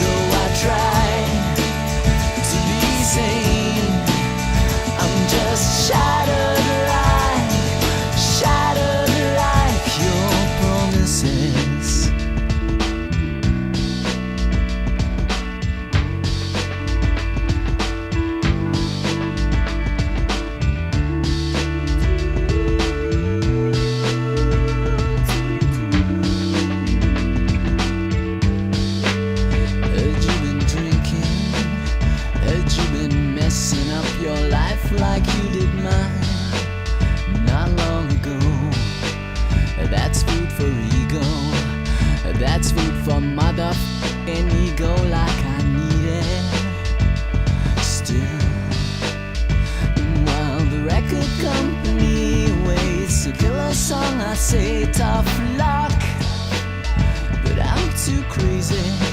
Though I try to be sane, I'm just shattered like your promises. Messing up your life like you did mine not long ago. That's food for ego. That's food for motherfucking ego like I need it. Still, while the record company waits to kill a song, I say tough luck. But I'm too crazy